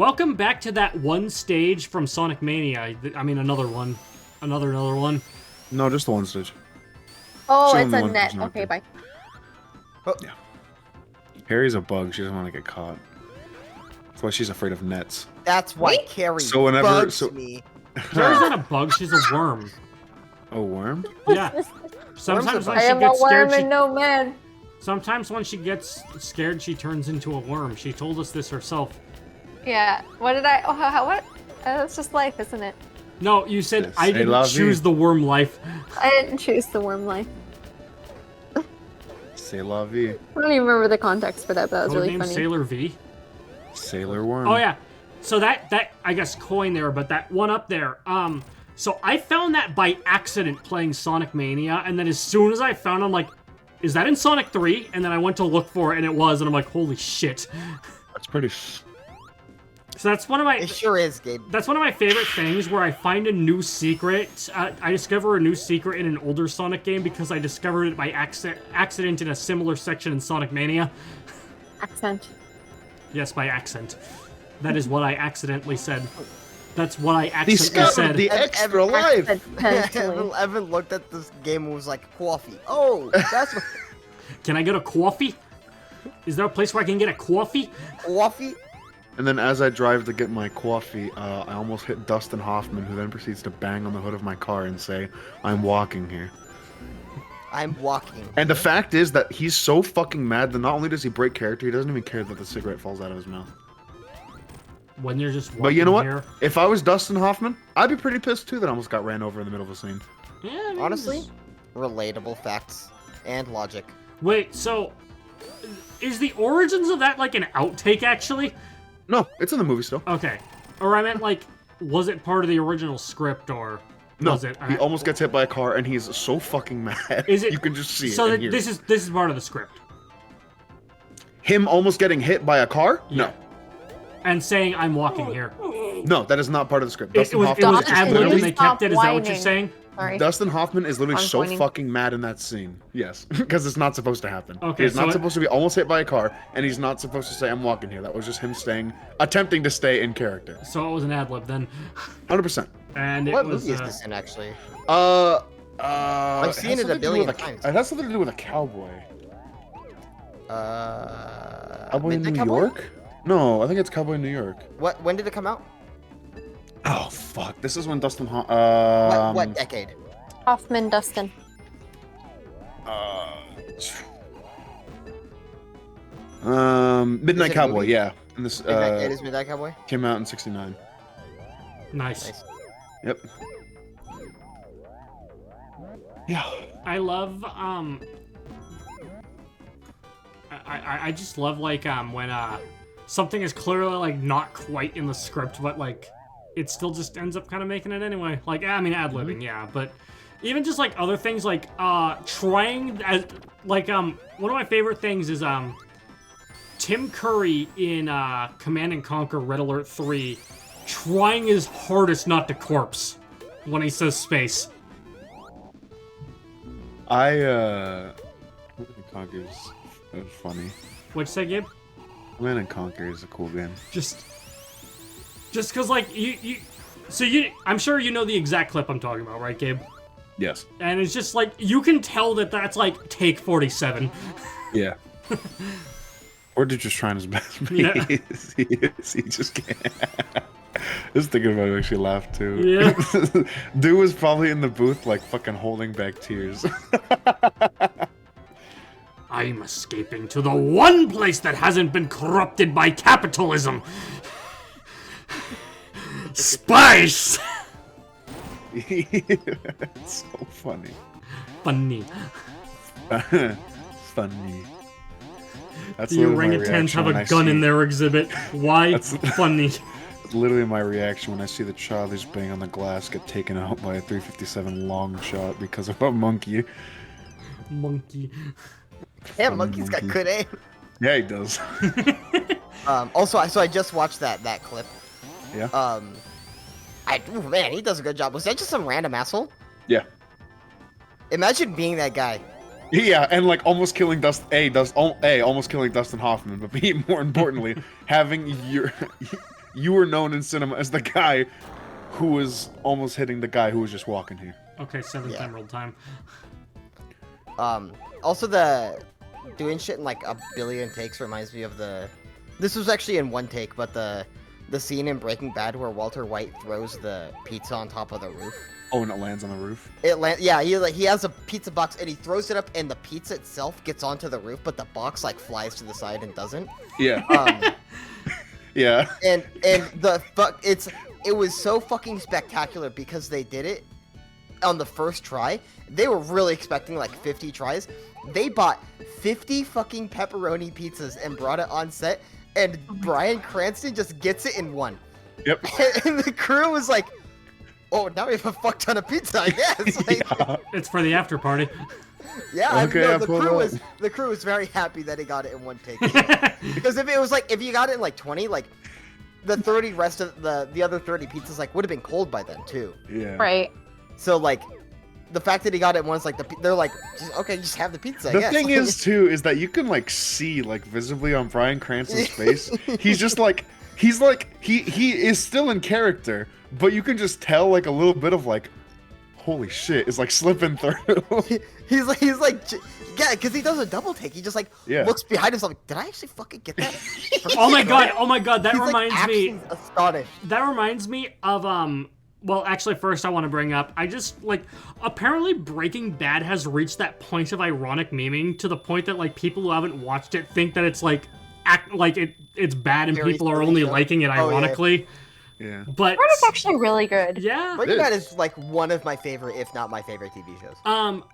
Welcome back to that one stage from Sonic Mania. I mean, another one. Another one. No, just the one stage. Oh, Show it's them a one net. person Okay, out there. bye. Oh, yeah. Harry's a bug. She doesn't want to get caught. That's why she's afraid of nets. That's why Wait. Carrie So whenever- bugs so- me. Carrie's not a bug, she's a worm. A worm? Yeah. Sometimes when I she am a gets scared, worm and no man. sometimes when she gets scared, she turns into a worm. She told us this herself. Yeah. What did I? Oh, what? That's just life, isn't it? No, you said Yes, I I didn't love choose you. the worm life. I didn't choose the worm life. C'est la vie. I don't even remember the context for that, but that was really Codename funny. Sailor V. Sailor worm. Oh yeah. So that I guess coin there, but that one up there. So I found that by accident playing Sonic Mania, and then as soon as I found it, I'm like, is that in Sonic 3? And then I went to look for it, and it was, and I'm like, holy shit. That's pretty. So that's one of my It sure is, Gabe. that's one of my favorite things where I find a new secret. I discover a new secret in an older Sonic game because I discovered it by accident in a similar section in Sonic Mania. Accent. Yes, by accent. That is what I accidentally said. That's what I accidentally Discovered said. the extra life. Accidentally. Evan looked at this game and was like, coffee. Oh, that's what... Can I get a coffee? Is there a place where I can get a coffee? coffee? And then as I drive to get my coffee, I almost hit Dustin Hoffman, who then proceeds to bang on the hood of my car and say, "I'm walking here." I'm walking. And the fact is that he's so fucking mad that not only does he break character, he doesn't even care that the cigarette falls out of his mouth. When you're just walking But you know what? here. If I was Dustin Hoffman, I'd be pretty pissed too that I almost got ran over in the middle of a scene. Yeah, I mean, Honestly, relatable facts and logic. Wait, so is the origins of that like an outtake actually? No, it's in the movie still. Okay. Or I meant like, was it part of the original script or No, was it? he almost gets hit by a car and he's so fucking mad. Is it? You can just see so it. and this hear is part of the script. him almost getting hit by a car? Yeah. And saying I'm walking here. No, that is not part of the script. It Dustin was Hoffman is Stop. just ad-libbed literally- and they kept it. Is that what you're whining. saying? Sorry. Dustin Hoffman is literally I'm so pointing. fucking mad in that scene. Yes, because it's not supposed to happen. Okay, he's so not it- supposed to be almost hit by a car, and he's not supposed to say, "I'm walking here." That was just him attempting to stay in character. So it was an ad lib then. 100%. And it What was. movie is this in, actually? I've seen it a billion times. It has something to do with a cowboy. Cowboy in Midnight New Cowboy? York? No, I think it's Cowboy in New York. When did it come out? Oh fuck! This is when Dustin Hoffman. What decade? Hoffman Dustin. Midnight Is it a Cowboy. movie? Yeah, and this It is Midnight Cowboy? came out in '69. Nice. Nice. Yep. Yeah. I love I just love like when something is clearly like not quite in the script, but like it still just ends up kind of making it anyway. Like I mean ad-libbing, yeah, but even just like other things like trying as like one of my favorite things is Tim Curry in Command and Conquer Red Alert 3 trying his hardest not to corpse when he says space. Conquer is funny. What'd you say, Gabe? Command and Conquer is a cool game. Just cause like I'm sure you know the exact clip I'm talking about, right, Gabe? Yes. And it's just like you can tell that that's like take 47. Yeah. Or they're just trying his best. Yeah. he just can't. Just thinking about it makes me laugh too. Yeah. Dude was probably in the booth like fucking holding back tears. I'm escaping to the one place that hasn't been corrupted by capitalism. Spice. It's so funny. Funny. Funny. That's The literally my orangutans reaction have when a I gun see- in their exhibit. Why? That's- Funny. It's literally my reaction when I see the child who's banging on the glass get taken out by a 357 long shot because of a monkey. Monkey. Yeah, Funny Monkey's got monkey. good aim. Yeah, he does. Also, I just watched that clip. Yeah. Ooh, man, he does a good job. Was that just some random asshole? Yeah. Imagine being that guy. Yeah, and like almost killing almost killing Dustin Hoffman, but more importantly, having you were known in cinema as the guy who was almost hitting the guy who was just walking here. Okay, 7th emerald time. Also the doing shit in like a billion takes reminds me of the. This was actually in one take, but the scene in Breaking Bad where Walter White throws the pizza on top of the roof. Oh, and it lands on the roof. Yeah, he has a pizza box and he throws it up, and the pizza itself gets onto the roof, but the box like flies to the side and doesn't. Yeah. Yeah. And it was so fucking spectacular because they did it on the first try. They were really expecting like 50 tries. They bought 50 fucking pepperoni pizzas and brought it on set, and Bryan Cranston just gets it in one. Yep. And the crew was like, "Oh, now we have a fuck ton of pizza, I guess." Like, Yeah. It's for the after party. yeah, Okay, no, I pulled up. the crew was very happy that he got it in one take. Because if you got it in like 20, like the 30 rest of the other 30 pizzas like would have been cold by then too. Yeah. Right. So like the fact that he got it once, like they're like, okay, just have the pizza. I The guess. thing is too is that you can like see like visibly on Bryan Cranston's face, he's just like he is still in character, but you can just tell like a little bit of like, holy shit, is like slipping through. he's like, yeah, because he does a double take. He just like Yeah. looks behind himself. Like, did I actually fucking get that? Oh my god, that He's, like, reminds me. actually astonished. That reminds me of well, actually, first I want to bring up, I just, like, apparently Breaking Bad has reached that point of ironic memeing to the point that, like, people who haven't watched it think that it's, like, it's bad and Very people are silly only show. liking it Oh, yeah. ironically. Yeah. But, Part is actually really good. yeah. Breaking It Bad is. is like one of my favorite, if not my favorite TV shows.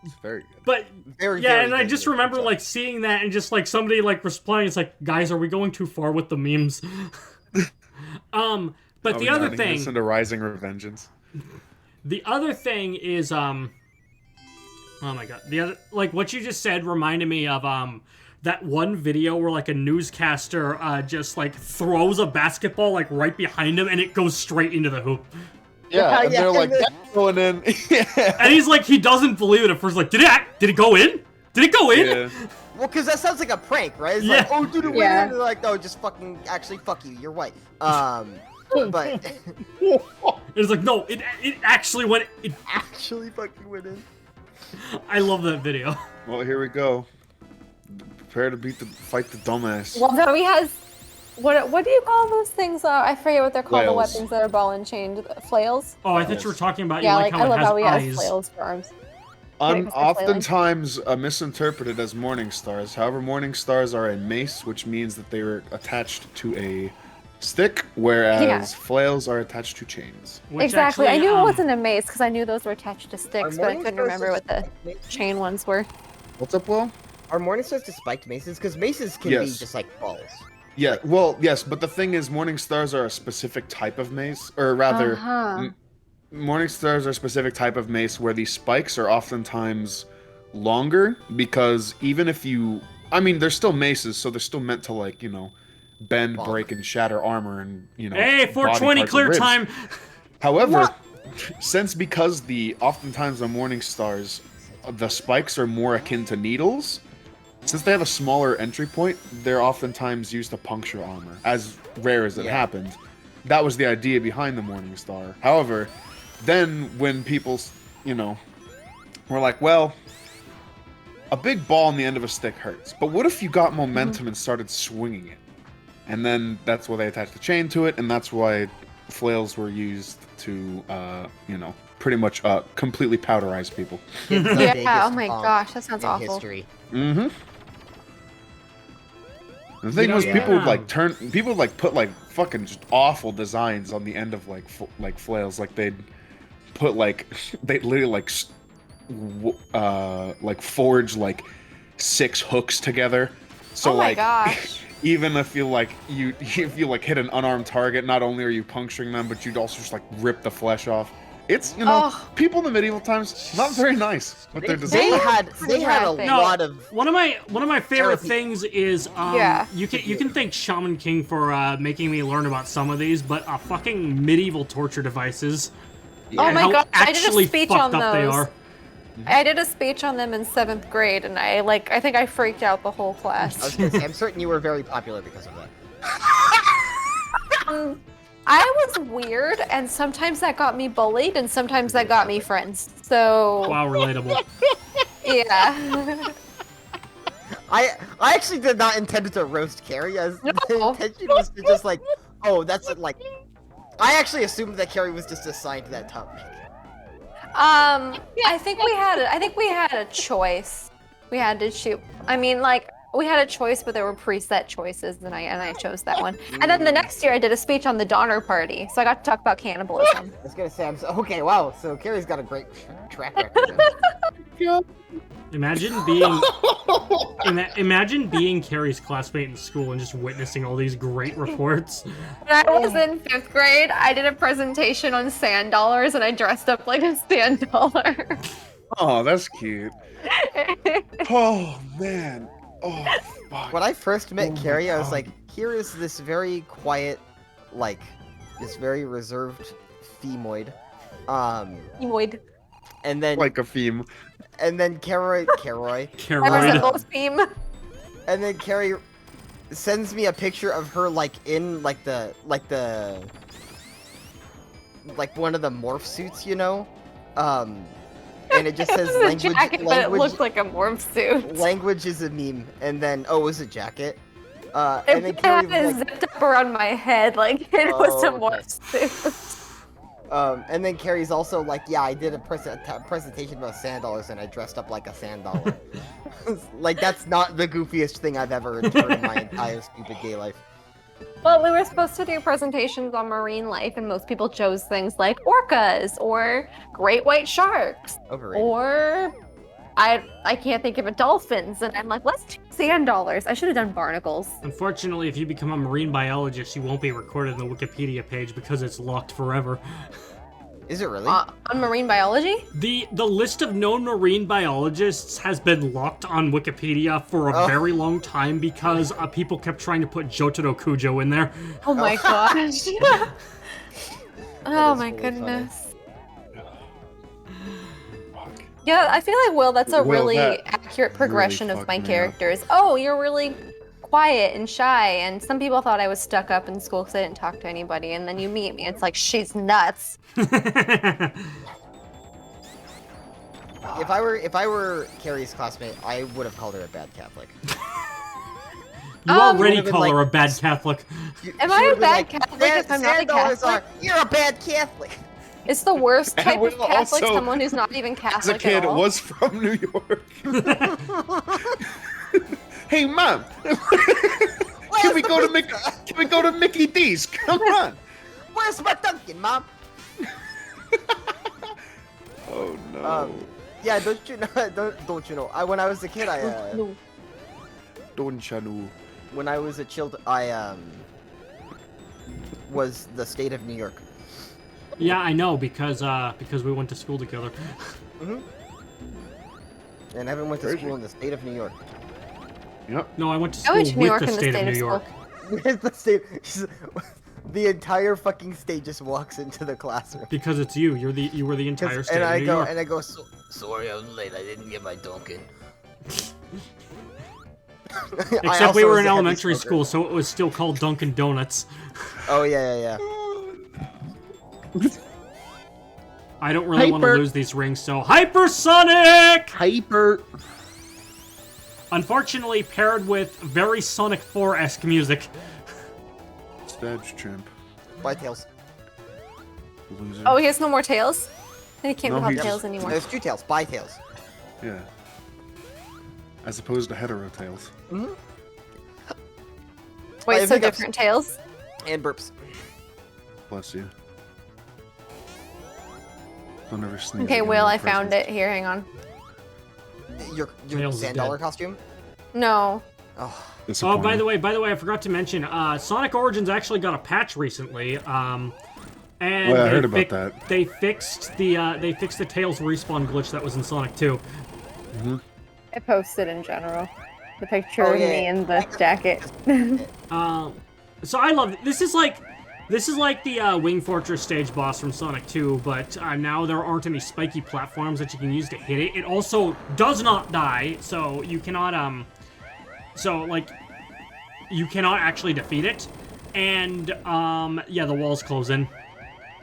It's very good. But, Very, yeah, very and I good just TV remember, show. like, seeing that and just, like, somebody, like, responding, it's like, guys, are we going too far with the memes? But the other thing... Into Rising Revengeance. The other thing is, oh my god, the other, like, what you just said reminded me of, that one video where, like, a newscaster, just, like, throws a basketball, like, right behind him, and it goes strate into the hoop. Yeah, and yeah, they're like and "That's going in." Yeah. And he's like, he doesn't believe it at first, like, did it go in? Did it go in? Yeah. Well, because that sounds like a prank, right? It's Yeah. like, oh, dude, it went Yeah. in. And they're like, no, just fucking, actually, fuck you. You're white. But It's like, no, it actually went, actually fucking went in. I love that video. Well, here we go. Prepare to fight the dumbass. Well, no, he has. What do you call those things? I forget what they're called. Flails. The weapons that are ball and chained. Flails. Oh, I thought you were talking about, Yeah, you like I how love it has how he has eyes. flails for arms. Yeah, 'cause they're flailing. Oftentimes misinterpreted as morning stars. However, morning stars are a mace, which means that they are attached to a stick, whereas Yeah. flails are attached to chains. Which Exactly. actually, I knew it wasn't a mace because I knew those were attached to sticks, but I morning couldn't stars remember what the just- chain ones were. What's up, Will? Are morning stars just spiked maces? Because maces can be Yes. just like balls. Yeah, well, yes, but the thing is, morning stars are a specific type of mace, or rather, Uh-huh. morning stars are a specific type of mace where the spikes are oftentimes longer, because even if you, I mean, they're still maces, so they're still meant to, like, you know, bend, Bonk. break, and shatter armor, and, you know, Hey, body 420 parts and clear ribs. time! However, because oftentimes the morning stars, the spikes are more akin to needles, since they have a smaller entry point, they're oftentimes used to puncture armor, as rare as it Yeah. happened. That was the idea behind the morning star. However, then when people, you know, were like, well, a big ball on the end of a stick hurts, but what if you got momentum and started swinging it? And then that's why they attached the chain to it, and that's why flails were used to, you know, pretty much completely powderize people. It's the Yeah, biggest oh my bonk gosh, that sounds in awful. history. Mm-hmm. The thing know, was, yeah. people would like put like fucking just awful designs on the end of like flails. Like they'd put like they'd literally like forge like 6 hooks together. So Oh my like gosh. even if you like if you like hit an unarmed target, not only are you puncturing them, but you'd also just like rip the flesh off. It's, you know, Oh. people in the medieval times not very nice with their They design. had Pretty a bad thing. No, lot of. one of my favorite Therapy. things is Yeah. you can thank Shaman King for making me learn about some of these, but fucking medieval torture devices. Oh and my how gosh, I did a actually speech fucked on up they those. are. I did a speech on them in 7th grade, and I think I freaked out the whole I class. was gonna say, I'm certain you were very popular because of that. I was weird, and sometimes that got me bullied, and sometimes that got me friends. So Wow, relatable. yeah. I actually did not intend to roast Carrie, as the No. intention was to just like, oh, that's it, like. I actually assumed that Carrie was just assigned to that topic. I think we had a choice. We had to shoot. I mean, like, we had a choice, but there were preset choices, and I chose that one. And then the next year, I did a speech on the Donner Party, so I got to talk about cannibalism. I was gonna say, okay, wow. So Carrie's got a great track record. Imagine being imagine being Carrie's classmate in school and just witnessing all these great reports. When I was in 5th grade, I did a presentation on sand dollars, and I dressed up like a sand dollar. Oh, that's cute. Oh man. Oh fuck. When I first met Oh my Carrie, I was God. like, here is this very quiet, like, this very reserved femoid. Emoid. And then Like a theme. and then Carrie, I Caroid. resemble a theme. and then Carrie sends me a picture of her like in like one of the morph suits, you know? And it just says This is a jacket, but it looked like a morph suit. language is a meme, and then it was a jacket. And then It Carrie had was it like, zipped up around my head like it was a Oh, morph suit. and then Carrie's also like, yeah, I did a presentation about sand dollars, and I dressed up like a sand dollar. Like, that's not the goofiest thing I've ever heard in my entire stupid gay life. Well, we were supposed to do presentations on marine life, and most people chose things like orcas or great white sharks Overrated. or I can't think of it, dolphins, and I'm like, let's do sand dollars. I should have done barnacles. Unfortunately, if you become a marine biologist, you won't be recorded in the Wikipedia page because it's locked forever. Is it really? On marine biology? The list of known marine biologists has been locked on Wikipedia for a Oh. very long time because people kept trying to put Jotaro Kujo in there. Oh my gosh. Oh is my really goodness. Fuck. Yeah, I feel like, Will, that's a Will, really that accurate progression of fucked my me up. characters. Oh, you're really quiet and shy, and some people thought I was stuck up in school because I didn't talk to anybody, and then you meet me, it's like, she's nuts. If I were Carrie's classmate, I would have called her a bad Catholic. You already would've been call her a like- bad Catholic. Am She I a would've been bad Catholic if I'm not a "Sand dollars Catholic?" You're a bad Catholic. It's the worst type Will of Catholic, also- someone who's not even As a Catholic kid, at all. was from New York. Hey, mom. Can we go to Mickey D's? Come on. Where's my Dunkin', Mom? Oh no. Yeah, don't you know? Don't you know? When I was a kid, No. Don Chanu. when I was a child, I was the state of New York. Yeah, I know because we went to school together. And Evan went to Crazy. school in the state of New York. Yep. No, I went to I school went to New with York the in the state of state New of York. school. Where's the state? The entire fucking state just walks into the classroom. Because it's you. You were the entire state And of I New go, York. and I go, sorry, I'm late. I didn't get my Dunkin'. Except we were in elementary school, so it was still called Dunkin' Donuts. Oh yeah. I don't really want to Hyper. lose these rings, so Hypersonic! Hyper. Unfortunately, paired with very Sonic 4-esque music. Stage chimp. Bye, Tails. Loser. Oh, he has no more tails? Then he can't No, have he tails just- anymore. There's two Tails. Bye, Tails. Yeah. As opposed to hetero tails. Wait, I so think I've- different tails? And burps. Bless you. Don't ever sneeze. Okay, again Will, in I found presence. it. Here, hang on. Your Tails is sand dollar dead. costume? No. Oh, Oh, Disappointing. by the way, I forgot to mention, Sonic Origins actually got a patch recently. And Oh, yeah, I heard about fic- that. They fixed the Tails respawn glitch that was in Sonic 2. I posted in general. The picture Oh, of yeah. me in the jacket. So I love it. This is like the Wing Fortress stage boss from Sonic 2, but now there aren't any spiky platforms that you can use to hit it. It also does not die, so you cannot you cannot actually defeat it. And yeah, the walls close in.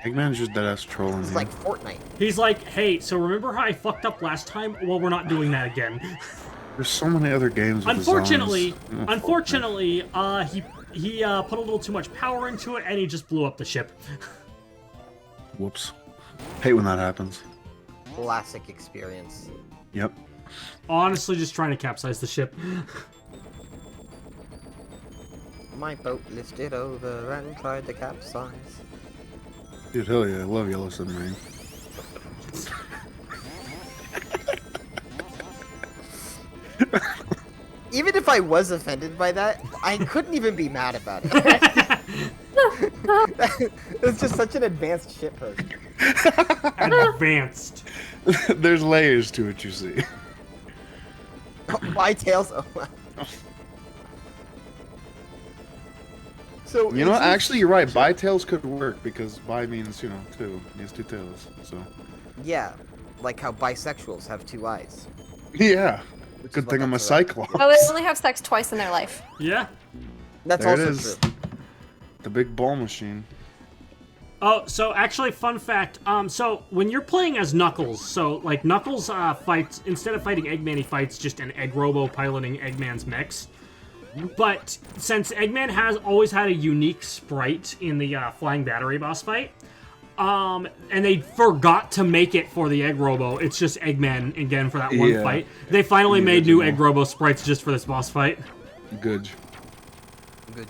Eggman's just deadass trolling It's you. like Fortnite. He's like, hey, so remember how I fucked up last time? Well, we're not doing that again. There's so many other games with Unfortunately, designs. Oh, unfortunately, he put a little too much power into it, and he just blew up the ship. Whoops. Hate when that happens. Classic experience. Yep. Honestly, just trying to capsize the ship. My boat lifted over and tried to capsize. Dude, hell yeah, I love Yellow Submarine. Even if I was offended by that, I couldn't even be mad about it. It's just such an advanced shit person. Advanced. There's layers to it, you see. My tails. Oh, wow. So You know what? Actually, you're right. Bi tails could work because bi means, you know, two. He has two tails. So. Yeah, like how bisexuals have two eyes. Yeah. Which is Good what thing I'm a that's about. cyclops. Oh, they only have sex twice in their life. Yeah. That's There it also is. true. The big ball machine. Oh, so actually, fun fact. So when you're playing as Knuckles, so like Knuckles fights instead of fighting Eggman, he fights just an Egg Robo piloting Eggman's mechs. But since Eggman has always had a unique sprite in the Flying Battery boss fight, and they forgot to make it for the Egg Robo, it's just Eggman again for that one Yeah. fight. They finally The made new original. Egg Robo sprites just for this boss fight. Good. Good.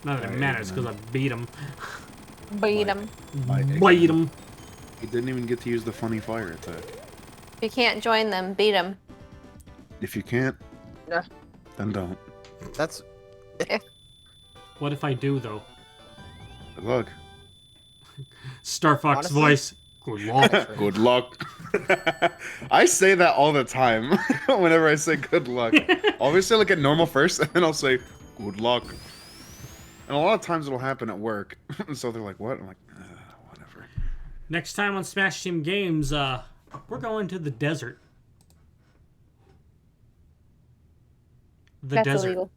Not that it matters because I beat him. Beat them. Beat him. He didn't even get to use the funny fire attack. If you can't join them, beat them. If you can't, Yeah. then don't. That's What if I do though? Good luck. Star Fox Honestly- voice. Good luck. Good luck. I say that all the time. Whenever I say good luck, I'll always say like at normal first, and then I'll say good luck. And a lot of times it'll happen at work. So they're like, "What?" I'm like, "Whatever." Next time on Smash Team Games, we're going to the desert. The That's desert. illegal.